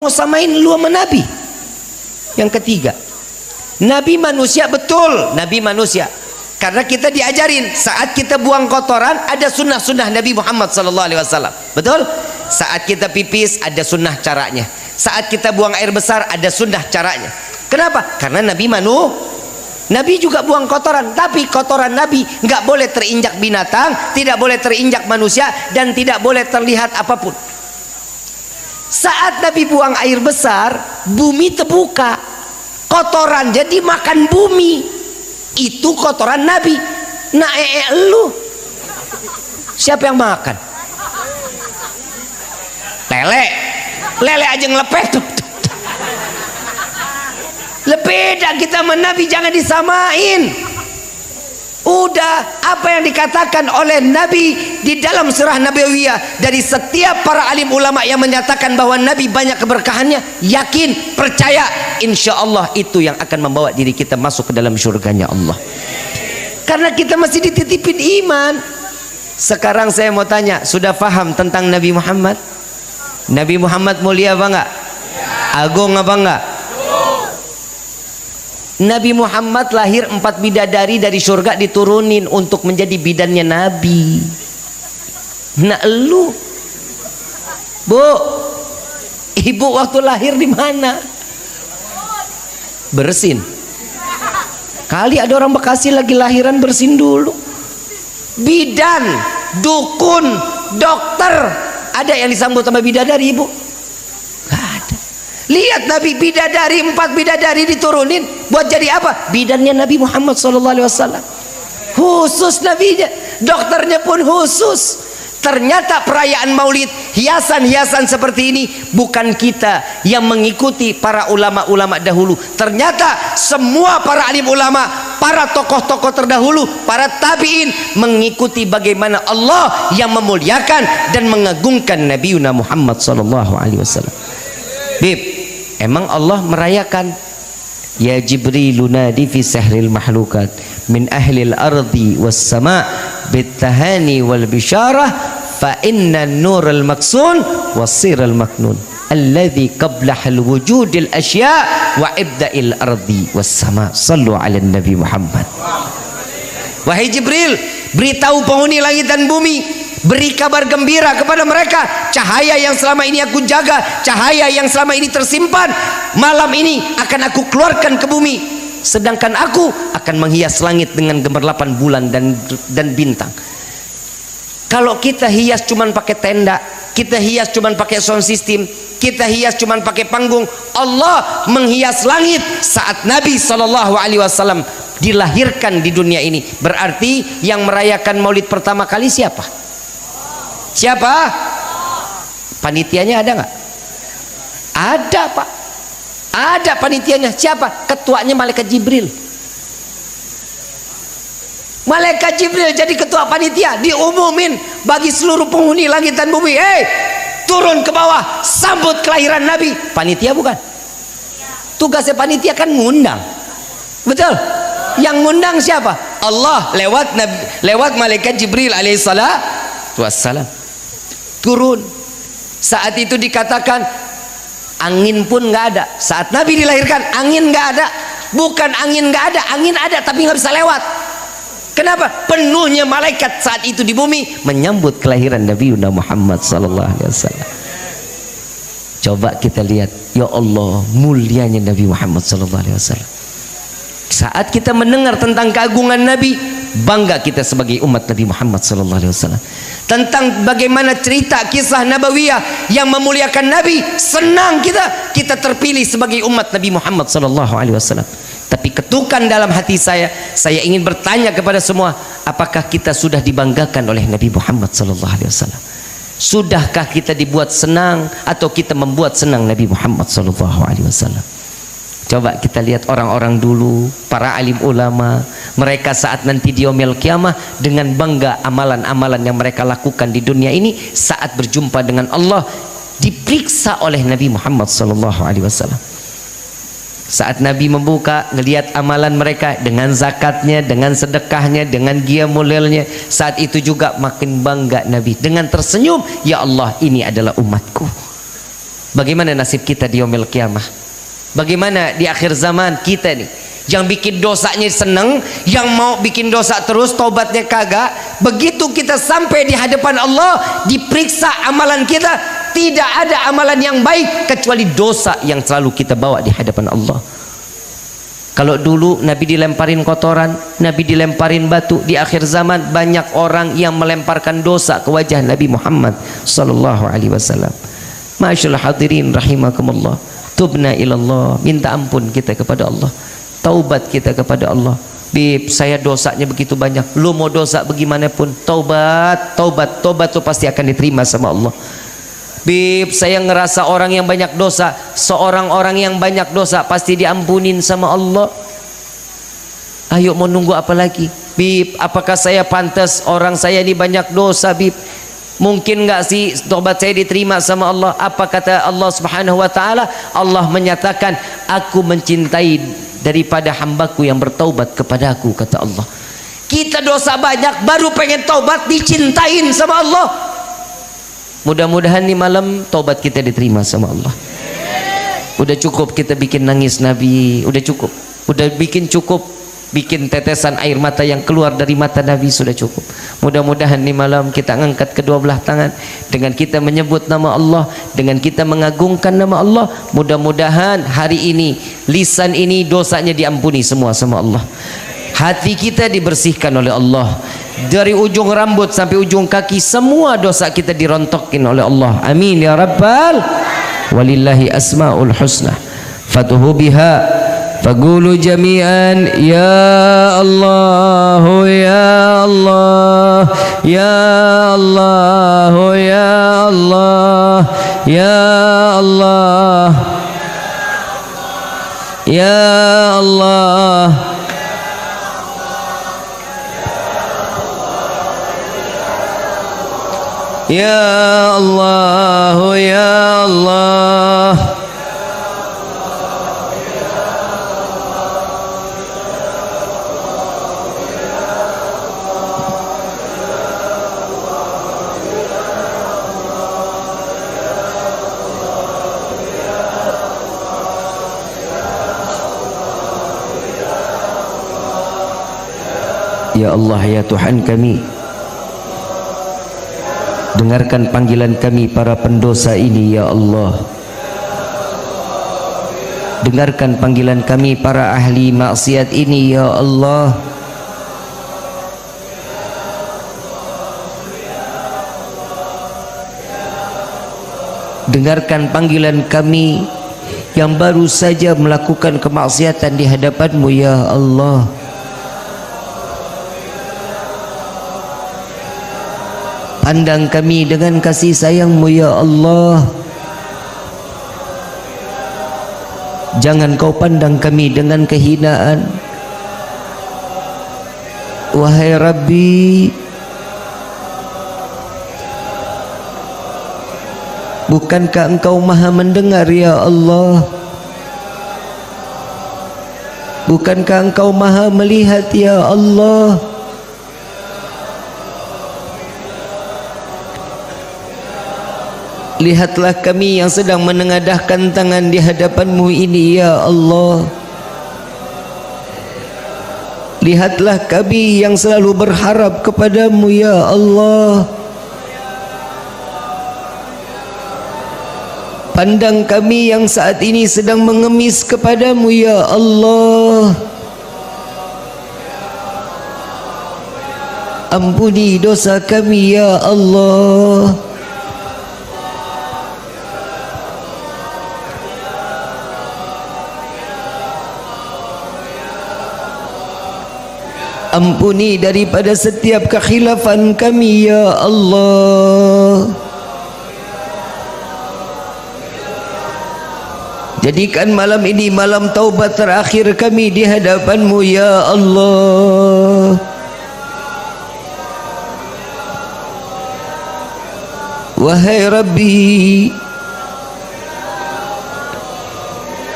mau samain lu sama Nabi. Yang ketiga, Nabi manusia, betul, Nabi manusia. Karena kita diajarin saat kita buang kotoran ada sunnah-sunnah Nabi Muhammad SAW. Betul? Saat kita pipis ada sunnah caranya. Saat kita buang air besar ada sunnah caranya. Kenapa? Karena Nabi juga buang kotoran, tapi kotoran Nabi nggak boleh terinjak binatang, tidak boleh terinjak manusia, dan tidak boleh terlihat apapun. Saat Nabi buang air besar, bumi terbuka, kotoran jadi makan bumi. Itu kotoran Nabi. Nah, lu siapa yang makan? Lele aja ngelepet tuh. Beda kita sama Nabi, jangan disamain. Udah apa yang dikatakan oleh Nabi di dalam surah Nabawiyah dari setiap para alim ulama yang menyatakan bahwa Nabi banyak keberkahannya, yakin, percaya, insya Allah itu yang akan membawa diri kita masuk ke dalam surganya Allah. Karena kita masih dititipin iman. Sekarang saya mau tanya, sudah paham tentang Nabi Muhammad? Nabi Muhammad mulia apa enggak? Agung apa enggak? Nabi Muhammad lahir 4 bidadari dari surga diturunin untuk menjadi bidannya Nabi. Nah lu, Bu, ibu waktu lahir di mana? Bersin. Kali ada orang Bekasi lagi lahiran bersin dulu. Bidan, dukun, dokter, ada yang disambut sama bidadari ibu? Gak ada. Lihat Nabi, bidadari, 4 bidadari diturunin buat jadi apa? Bidannya Nabi Muhammad SAW. Khusus nabinya, dokternya pun khusus. Ternyata perayaan maulid, hiasan-hiasan seperti ini bukan kita yang mengikuti para ulama-ulama dahulu. Ternyata semua para alim ulama, para tokoh-tokoh terdahulu, para tabi'in mengikuti bagaimana Allah yang memuliakan dan mengagungkan Nabi Muhammad SAW. Bib, emang Allah merayakan ya Jibrilu nadi fi sahril mahlukat min ahlil ardi was sama bitahani wal bisyarah fa inna nurul maksun wasirul maknun alladhi qablahal wujudil asya wa ibda'il ardi was sama. Sallu ala nabi Muhammad. Wahai Jibril, beritahu penghuni langit dan bumi, beri kabar gembira kepada mereka, cahaya yang selama ini aku jaga, cahaya yang selama ini tersimpan, malam ini akan aku keluarkan ke bumi. Sedangkan aku akan menghias langit dengan gemerlapan bulan dan bintang. Kalau kita hias cuman pakai tenda, kita hias cuman pakai sound system, kita hias cuman pakai panggung, Allah menghias langit saat Nabi SAW dilahirkan di dunia ini. Berarti yang merayakan maulid pertama kali siapa? Siapa? Panitianya ada nggak? Ada, Pak. Ada panitianya. Siapa? Ketuanya malaikat Jibril. Malaikat Jibril jadi ketua panitia, diumumin bagi seluruh penghuni langit dan bumi. Turun ke bawah, sambut kelahiran Nabi. Panitia bukan? Tugasnya panitia kan ngundang. Betul? Yang ngundang siapa? Allah lewat malaikat Jibril alaihissalam wassalam. Turun. Saat itu dikatakan angin pun nggak ada. Saat Nabi dilahirkan angin nggak ada. Bukan angin nggak ada, angin ada tapi nggak bisa lewat. Kenapa? Penuhnya malaikat saat itu di bumi menyambut kelahiran Nabi Muhammad SAW. Coba kita lihat, ya Allah, mulianya Nabi Muhammad SAW. Saat kita mendengar tentang keagungan Nabi, bangga kita sebagai umat Nabi Muhammad SAW. Tentang bagaimana cerita kisah Nabawiyah yang memuliakan Nabi, senang kita terpilih sebagai umat Nabi Muhammad SAW. Tapi ketukan dalam hati saya ingin bertanya kepada semua, apakah kita sudah dibanggakan oleh Nabi Muhammad SAW? Sudahkah kita dibuat senang atau kita membuat senang Nabi Muhammad SAW? Coba kita lihat orang-orang dulu, para alim ulama, mereka saat nanti di yaumil kiamah dengan bangga amalan-amalan yang mereka lakukan di dunia ini, saat berjumpa dengan Allah diperiksa oleh Nabi Muhammad SAW. Saat Nabi membuka, ngelihat amalan mereka dengan zakatnya, dengan sedekahnya, dengan qiyamulailnya, saat itu juga makin bangga Nabi dengan tersenyum, ya Allah, ini adalah umatku. Bagaimana nasib kita di yaumil qiyamah? Bagaimana di akhir zaman kita nih, yang bikin dosanya seneng, yang mau bikin dosa terus, tobatnya kagak. Begitu kita sampai di hadapan Allah, diperiksa amalan kita, tidak ada amalan yang baik kecuali dosa yang selalu kita bawa di hadapan Allah. Kalau dulu Nabi dilemparin kotoran, Nabi dilemparin batu, di akhir zaman banyak orang yang melemparkan dosa ke wajah Nabi Muhammad sallallahu alaihi wasallam. Masyaallah hadirin rahimakumullah. Tubna ilallah, minta ampun kita kepada Allah. Taubat kita kepada Allah. Bib, saya dosanya begitu banyak. Lu mau dosa bagaimanapun, taubat, taubat, taubat tuh pasti akan diterima sama Allah. Bib, saya ngerasa orang yang banyak dosa, seorang orang yang banyak dosa pasti diampunin sama Allah. Ayo mau nunggu apa lagi? Bib, apakah saya pantas orang saya ini banyak dosa, Bib? Mungkin nggak sih tobat saya diterima sama Allah? Apa kata Allah Subhanahu wa taala? Allah menyatakan, aku mencintai daripada hambaku yang bertaubat kepadaku, kata Allah. Kita dosa banyak baru pengen taubat, dicintain sama Allah. Mudah-mudahan nih malam taubat kita diterima sama Allah. Udah cukup kita bikin nangis Nabi, udah cukup. Udah bikin cukup bikin tetesan air mata yang keluar dari mata Nabi, sudah cukup. Mudah-mudahan nih malam kita angkat kedua belah tangan, dengan kita menyebut nama Allah, dengan kita mengagungkan nama Allah. Mudah-mudahan hari ini lisan ini dosanya diampuni semua sama Allah. Hati kita dibersihkan oleh Allah, dari ujung rambut sampai ujung kaki semua dosa kita dirontokin oleh Allah. Amin ya rabbal. Walillahi asmaul husna fatuhu biha faqulu jami'an ya Allah ya Allah ya Allah ya Allah ya Allah ya Allah ya Allah ya Allah. Ya Allah ya Tuhan kami, dengarkan panggilan kami para pendosa ini ya Allah. Dengarkan panggilan kami para ahli maksiat ini ya Allah. Dengarkan panggilan kami yang baru saja melakukan kemaksiatan di hadapan-Mu ya Allah. Pandang kami dengan kasih sayang-Mu ya Allah. Jangan Kau pandang kami dengan kehinaan. Wahai Rabbi, bukankah Engkau maha mendengar ya Allah? Bukankah Engkau maha melihat ya Allah? Lihatlah kami yang sedang menengadahkan tangan di hadapan-Mu ini ya Allah. Lihatlah kami yang selalu berharap kepada-Mu ya Allah. Pandang kami yang saat ini sedang mengemis kepada-Mu ya Allah. Ampuni dosa kami ya Allah. Ampuni daripada setiap kekhilafan kami ya Allah. Jadikan malam ini malam taubat terakhir kami di hadapan-Mu ya Allah. Wahai Rabbi,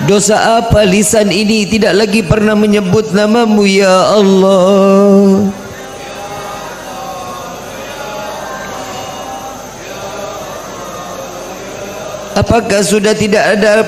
dosa apa lisan ini tidak lagi pernah menyebut nama-Mu ya Allah. Apakah sudah tidak ada